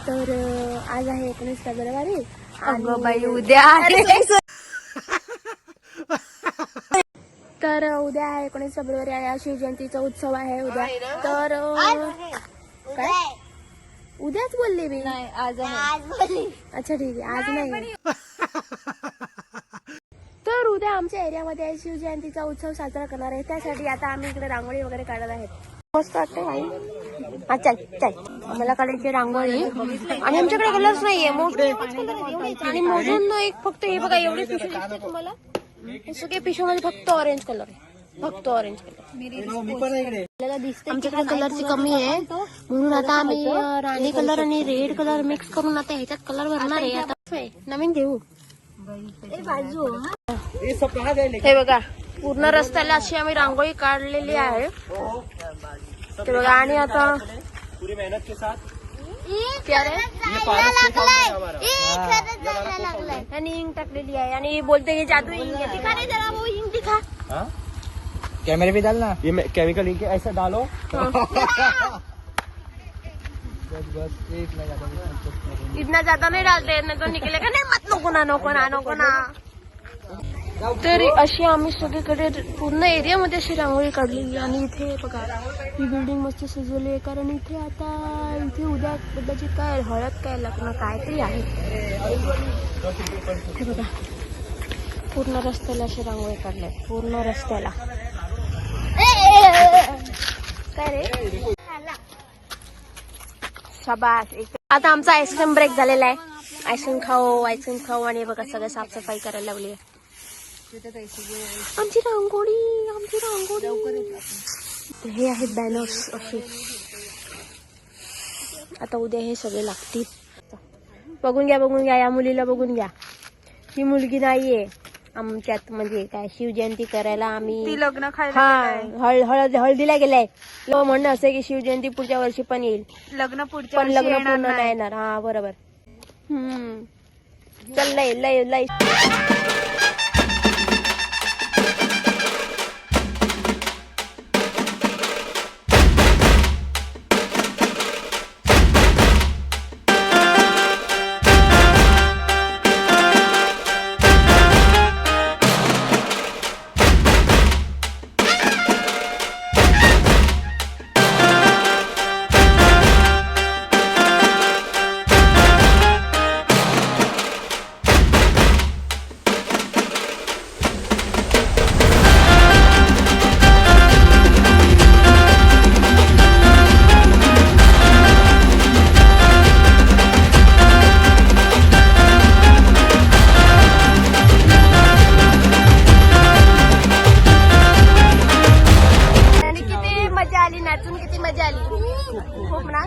तर आज आहे 19 फेब्रुवारी. अगं बाई उद्या तर उद्या आहे 19 फेब्रुवारी आहे, शिवजयंतीचा उत्सव आहे उद्या. तर काय उद्याच बोलली मी? नाही आज आहे. अच्छा ठीक आहे, आज नाही. तर उद्या आमच्या एरियामध्ये शिवजयंतीचा उत्सव साजरा करणार आहे. त्यासाठी आता आम्ही इकडे रांगोळी वगैरे काढत आहेत. मस्त वाटते आई. हा चल चल, मला काढायची रांगोळी. आणि आमच्याकडे कलर्स नाहीये, आणि मोजून एक फक्त हे बघा एवढे पिशवी दिसते तुम्हाला. हे सगळे पिशवीमध्ये फक्त ऑरेंज कलर आहे, फक्त ऑरेंज कलर. आमच्याकडे कलरची कमी आहे म्हणून आता आम्ही राणी कलर आणि रेड कलर मिक्स करून आता ह्याच्यात कलर भरणार आहे. आता नवीन घेऊ. हे बघा पूर्ण रस्त्याला अशी आम्ही रांगोळी काढलेली आहे. ते बघा. आणि आता पूरी मेहनत के साथ आणि इंक टाकलेली आहे आणि बोलते की जादू इंक आहे. दिखा रे जरा वो इंक दिखा. कैमरे पे डालना, ये केमिकल इंक ऐसा डालो. इतना ज्यादा नहीं डालते, नहीं तो निकलेगा नहीं. मत नको ना नको ना नको ना. तर अशी आम्ही सगळीकडे पूर्ण एरियामध्ये अशी रांगोळी काढलेली. आणि इथे बघा ही बिल्डिंग मस्त सजवली आहे, कारण इथे आता इथे उद्या कदाचित काय हळद काय लग्न काहीतरी आहे. हे बघा पूर्ण रस्त्याला अशी रांगोळी काढली, पूर्ण रस्त्याला. काय रे शाबास. आता आमचा आईस्क्रीम ब्रेक झालेला आहे. आईस्क्रीम खाऊ आणि बघा सगळं साफसफाई करायला लागली आहे. आमची रांगोळी. हे आहेत बॅनर्स असे. आता उद्या हे सगळे लागतील. बघून घ्या या मुलीला बघून घ्या. ही मुलगी नाहीये आमच्यात, म्हणजे काय शिवजयंती करायला आम्ही लग्न हळदीला गेलाय. म्हणणं असं की शिवजयंती पुढच्या वर्षी पण येईल, लग्न पुढच्या पण लग्न पूर्ण नाही येणार. हा बरोबर. चल लय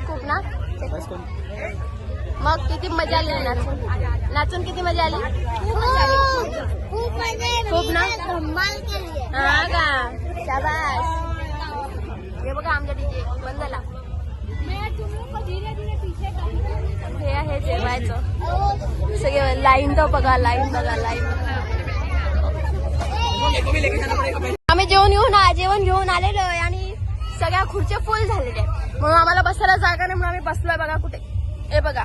खूप ना. मग किती मजा आली नाचून किती मजा आली. खूप ना. हा का शाबास. हे बघा आमच्या डीजे बंद झाला. हे आहे जेवायचं सगळे. लाईन तर बघा लाईन. आम्ही जेवण घेऊन आलेलो आहे आणि सगळ्या खुर्च्या फुल झालेल्या म्हणून आम्हाला बसायला जागा नाही म्हणून आम्ही बसलोय. बघा कुठे, हे बघा.